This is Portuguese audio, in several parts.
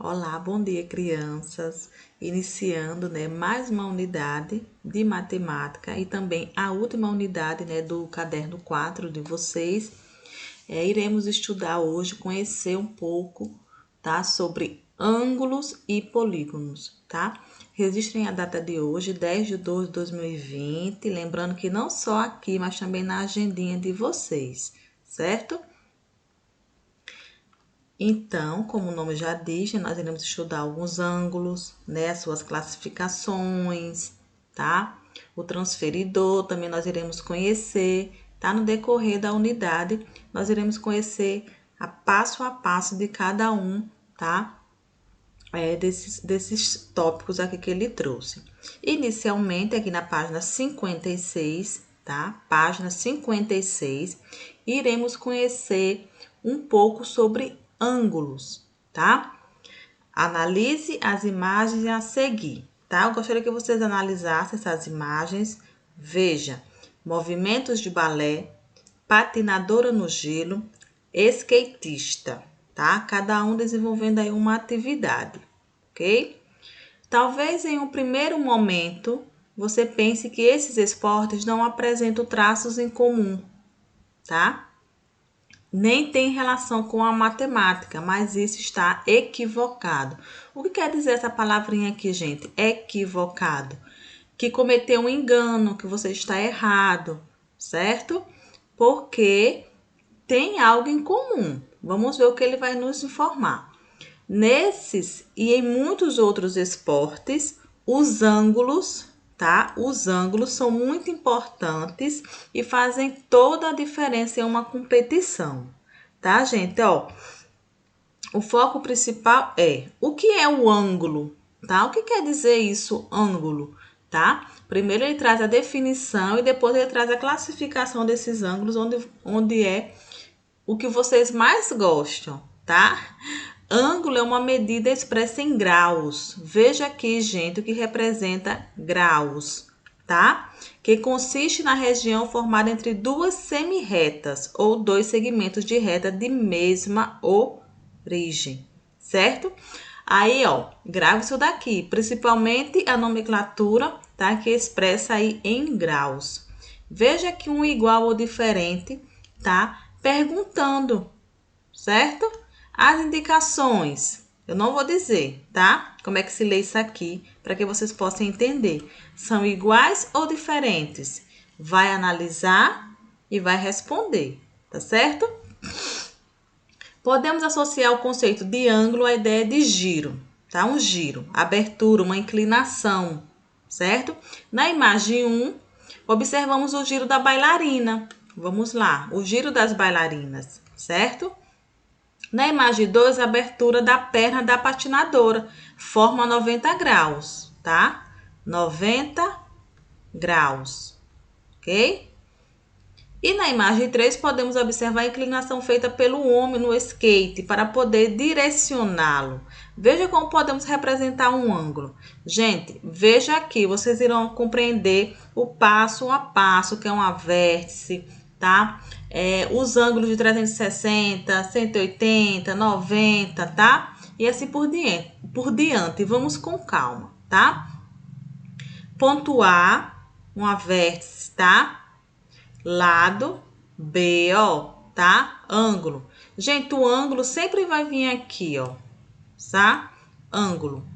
Olá, bom dia, crianças. Iniciando, mais uma unidade de matemática e também a última unidade, do caderno 4 de vocês. Iremos estudar hoje, conhecer um pouco, tá, sobre ângulos e polígonos, tá? Registrem a data de hoje, 10/2/2020, lembrando que não só aqui, mas também na agendinha de vocês, certo? Então, como o nome já diz, nós iremos estudar alguns ângulos, as suas classificações, tá? O transferidor também nós iremos conhecer, tá? No decorrer da unidade, nós iremos conhecer a passo de cada um, tá? Desses tópicos aqui que ele trouxe. Inicialmente, aqui na página 56, tá? Página 56, iremos conhecer um pouco sobre ângulos, tá? Analise as imagens a seguir, tá? Eu gostaria que vocês analisassem essas imagens. Veja, movimentos de balé, patinadora no gelo, skatista, tá? Cada um desenvolvendo aí uma atividade, ok? Talvez em um primeiro momento você pense que esses esportes não apresentam traços em comum, tá? Nem tem relação com a matemática, mas isso está equivocado. O que quer dizer essa palavrinha aqui, gente? Equivocado. Que cometeu um engano, que você está errado, certo? Porque tem algo em comum. Vamos ver o que ele vai nos informar. Nesses e em muitos outros esportes, os ângulos, tá? Os ângulos são muito importantes e fazem toda a diferença em uma competição, tá, gente? Ó, o foco principal é o que é o ângulo, tá? O que quer dizer isso, ângulo, tá? Primeiro ele traz a definição e depois ele traz a classificação desses ângulos, onde é o que vocês mais gostam, tá? Ângulo é uma medida expressa em graus. Veja aqui, gente, o que representa graus, tá? Que consiste na região formada entre duas semi-retas ou dois segmentos de reta de mesma origem, certo? Aí, ó, grave isso daqui, principalmente a nomenclatura, tá? Que expressa aí em graus. Veja que um igual ou diferente, tá? Perguntando, certo? As indicações, eu não vou dizer, tá? Como é que se lê isso aqui, para que vocês possam entender. São iguais ou diferentes? Vai analisar e vai responder, tá certo? Podemos associar o conceito de ângulo à ideia de giro, tá? Um giro, abertura, uma inclinação, certo? Na imagem 1, observamos o giro da bailarina. Vamos lá, o giro das bailarinas, certo? Na imagem 2, a abertura da perna da patinadora forma 90 graus, tá? 90 graus, ok? E na imagem 3, podemos observar a inclinação feita pelo homem no skate para poder direcioná-lo. Veja como podemos representar um ângulo. Gente, veja aqui, vocês irão compreender o passo a passo, que é uma vértice, tá? Os ângulos de 360, 180, 90, tá? E assim por diante. Vamos com calma, tá? Ponto A, uma vértice, tá? Lado B, ó, tá? Ângulo. Gente, o ângulo sempre vai vir aqui, ó, tá? Ângulo,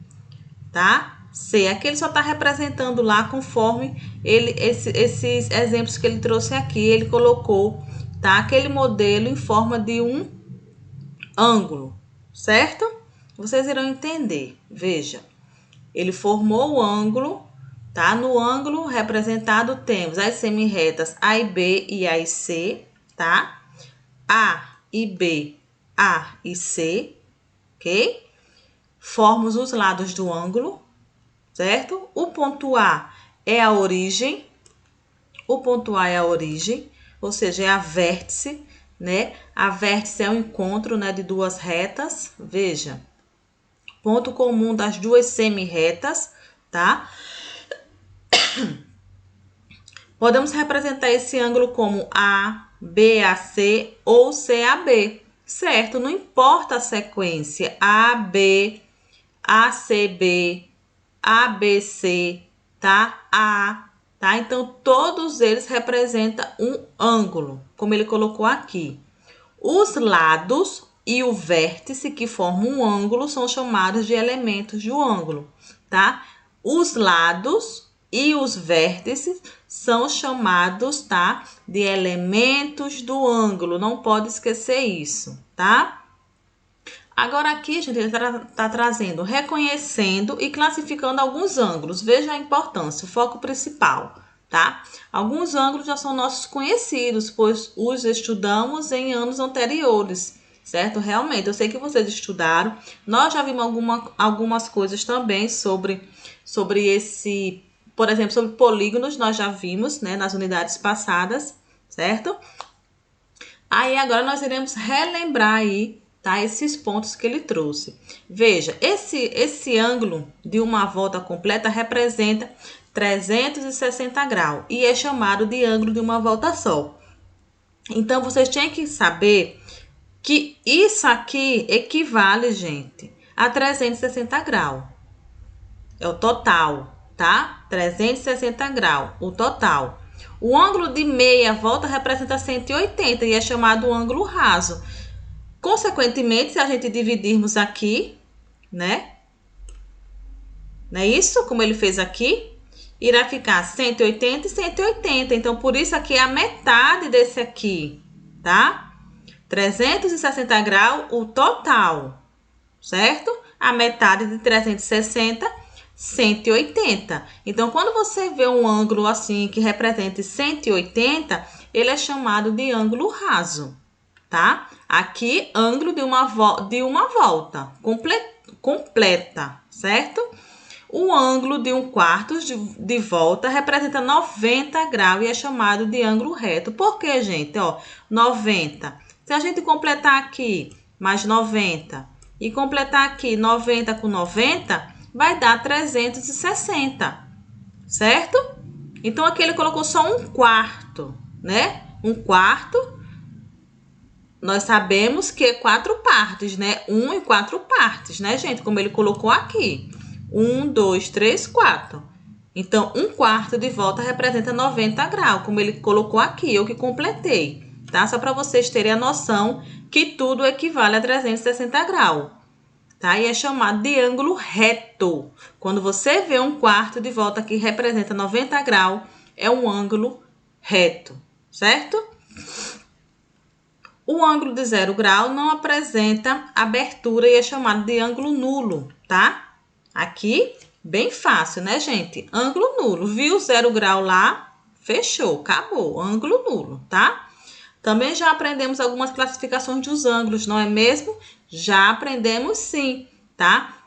tá? C, aqui ele só tá representando lá conforme esses exemplos que ele trouxe aqui, ele colocou, tá? Aquele modelo em forma de um ângulo, certo? Vocês irão entender. Veja, ele formou o ângulo, tá? No ângulo representado temos as semi-retas A e B e A e C, tá? A e B, A e C, ok? Formos os lados do ângulo, certo? O ponto A é a origem, ou seja, é a vértice, né? A vértice é o encontro, de duas retas, veja. Ponto comum das duas semi-retas, tá? Podemos representar esse ângulo como A, BAC ou CAB, certo? Não importa a sequência, A, B, ACB, ABC, tá? A, tá? Então, todos eles representam um ângulo, como ele colocou aqui. Os lados e o vértice que formam um ângulo são chamados de elementos do ângulo, tá? Os lados e os vértices são chamados, tá, de elementos do ângulo. Não pode esquecer isso, tá? Agora aqui, gente, ele tá trazendo, reconhecendo e classificando alguns ângulos. Veja a importância, o foco principal, tá? Alguns ângulos já são nossos conhecidos, pois os estudamos em anos anteriores, certo? Realmente, eu sei que vocês estudaram. Nós já vimos algumas coisas também sobre esse, por exemplo, sobre polígonos, nós já vimos, né, nas unidades passadas, certo? Aí agora nós iremos relembrar aí, tá, esses pontos que ele trouxe. Veja, esse ângulo de uma volta completa representa 360 graus e é chamado de ângulo de uma volta só. Então, vocês têm que saber que isso aqui equivale, gente, a 360 graus. É o total, tá? 360 graus, o total. O ângulo de meia volta representa 180 e é chamado ângulo raso. Consequentemente, se a gente dividirmos aqui, né? Não é isso? Como ele fez aqui, irá ficar 180 e 180. Então, por isso aqui é a metade desse aqui, tá? 360 graus, o total, certo? A metade de 360, 180. Então, quando você vê um ângulo assim que representa 180, ele é chamado de ângulo raso, tá? Aqui, ângulo de uma volta completa, certo? O ângulo de um quarto de volta representa 90 graus e é chamado de ângulo reto. Por quê, gente? Ó, 90. Se a gente completar aqui mais 90 e completar aqui 90 com 90, vai dar 360, certo? Então, aqui ele colocou só um quarto, né? Um quarto. Nós sabemos que é 4 partes, né? 1 em 4 partes, né, gente? Como ele colocou aqui. 1, 2, 3, 4. Então, um quarto de volta representa 90 graus, como ele colocou aqui, eu que completei, tá? Só para vocês terem a noção que tudo equivale a 360 graus, tá? E é chamado de ângulo reto. Quando você vê um quarto de volta que representa 90 graus, é um ângulo reto, certo? O ângulo de 0 grau não apresenta abertura e é chamado de ângulo nulo, tá? Aqui, bem fácil, né, gente? Ângulo nulo. Viu 0 grau lá? Fechou, acabou. Ângulo nulo, tá? Também já aprendemos algumas classificações dos ângulos, não é mesmo? Já aprendemos sim, tá?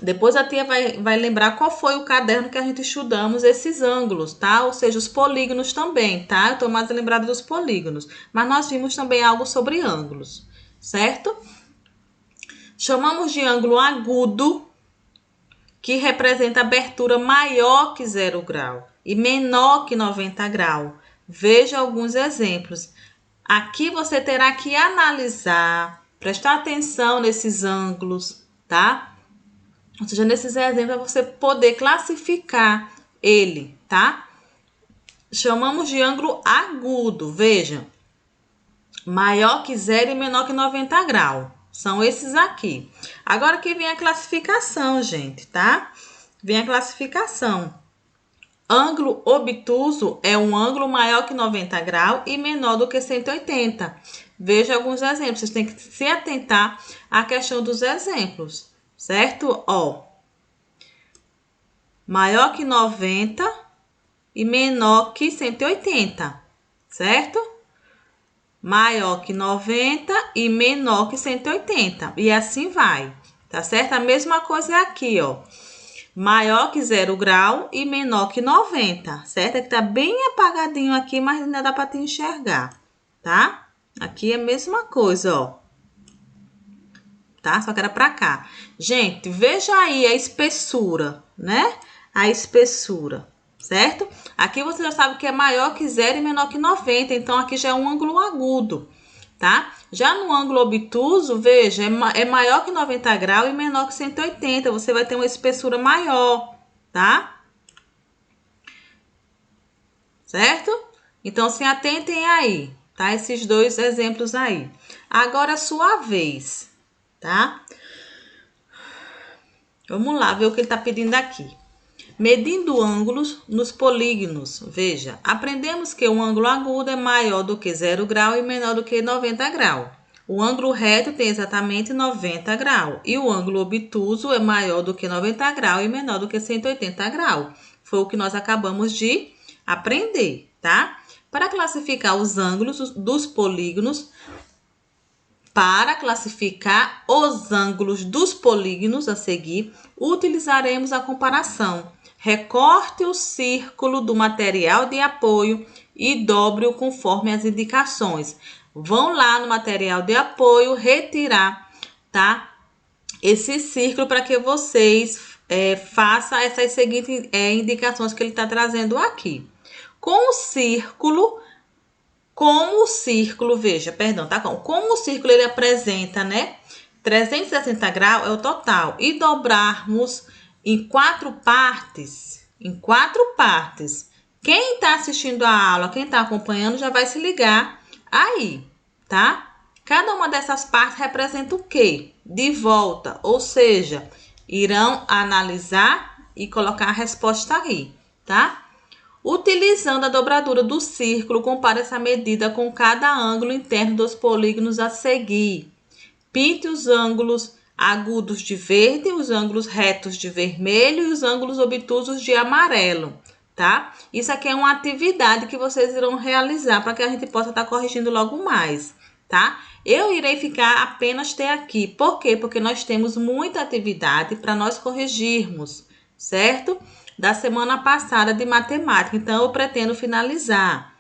Depois a tia vai lembrar qual foi o caderno que a gente estudamos esses ângulos, tá? Ou seja, os polígonos também, tá? Eu tô mais lembrada dos polígonos. Mas nós vimos também algo sobre ângulos, certo? Chamamos de ângulo agudo, que representa abertura maior que 0 grau e menor que 90 graus. Veja alguns exemplos. Aqui você terá que analisar, prestar atenção nesses ângulos, tá? Ou seja, nesses exemplos, você poder classificar ele, tá? Chamamos de ângulo agudo, veja. Maior que 0 e menor que 90 graus. São esses aqui. Agora que vem a classificação, gente, tá? Vem a classificação. Ângulo obtuso é um ângulo maior que 90 graus e menor do que 180. Veja alguns exemplos. Vocês têm que se atentar à questão dos exemplos. Certo? Ó, maior que 90 e menor que 180, certo? Maior que 90 e menor que 180, e assim vai, tá certo? A mesma coisa é aqui, ó. Maior que 0 grau e menor que 90, certo? É que tá bem apagadinho aqui, mas ainda dá para te enxergar, tá? Aqui é a mesma coisa, ó. Tá? Só que era pra cá. Gente, veja aí a espessura, né? A espessura, certo? Aqui você já sabe que é maior que 0 e menor que 90, então aqui já é um ângulo agudo. tá? Já no ângulo obtuso, veja, é maior que 90 graus e menor que 180. Você vai ter uma espessura maior, tá? Certo? Então, se atentem aí, tá? Esses dois exemplos aí. Agora, a sua vez, tá? Vamos lá ver o que ele está pedindo aqui. Medindo ângulos nos polígonos. Veja, aprendemos que o ângulo agudo é maior do que 0 grau e menor do que 90 graus. O ângulo reto tem exatamente 90 graus. E o ângulo obtuso é maior do que 90 graus e menor do que 180 graus. Foi o que nós acabamos de aprender, tá? Para classificar os ângulos dos polígonos, a seguir, utilizaremos a comparação. Recorte o círculo do material de apoio e dobre-o conforme as indicações. Vão lá no material de apoio retirar, tá? Esse círculo para que vocês façam essas seguintes indicações que ele está trazendo aqui. Como o círculo, veja, perdão, tá? Como o círculo ele apresenta, né? 360 graus é o total. E dobrarmos em 4 partes, quem está assistindo a aula, quem está acompanhando, já vai se ligar aí, tá? Cada uma dessas partes representa o quê? De volta, ou seja, irão analisar e colocar a resposta aí, tá? Utilizando a dobradura do círculo, compare essa medida com cada ângulo interno dos polígonos a seguir. Pinte os ângulos agudos de verde, os ângulos retos de vermelho e os ângulos obtusos de amarelo, tá? Isso aqui é uma atividade que vocês irão realizar para que a gente possa estar corrigindo logo mais, tá? Eu irei ficar apenas até aqui. Por quê? Porque nós temos muita atividade para nós corrigirmos, certo? Da semana passada de matemática, então eu pretendo finalizar,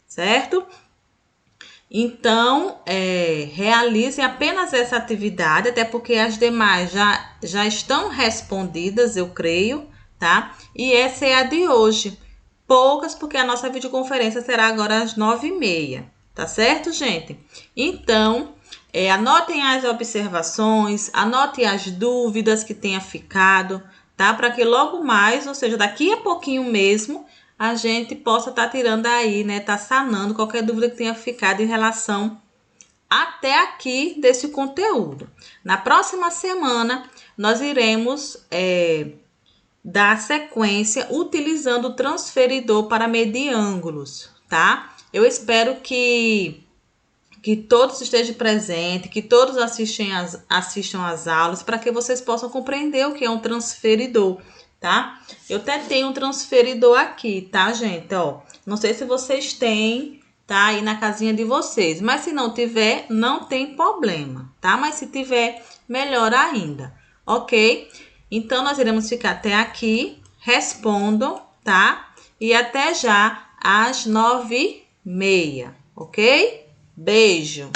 certo? Então, realizem apenas essa atividade, até porque as demais já estão respondidas, eu creio, tá? E essa é a de hoje. Poucas, porque a nossa videoconferência será agora às 9h30, tá certo, gente? Então, anotem as observações, anotem as dúvidas que tenha ficado, tá? Para que logo mais, ou seja, daqui a pouquinho mesmo, a gente possa estar tirando aí, né? Tá sanando qualquer dúvida que tenha ficado em relação até aqui desse conteúdo. Na próxima semana, nós iremos dar sequência utilizando o transferidor para medir ângulos, tá? Eu espero que todos estejam presentes, que todos assistam às aulas, para que vocês possam compreender o que é um transferidor, tá? Eu até tenho um transferidor aqui, tá, gente? Ó, não sei se vocês têm, tá? Aí na casinha de vocês, mas se não tiver, não tem problema, tá? Mas se tiver, melhor ainda, ok? Então, nós iremos ficar até aqui, respondam, tá? E até já às 9h30, ok? Beijo!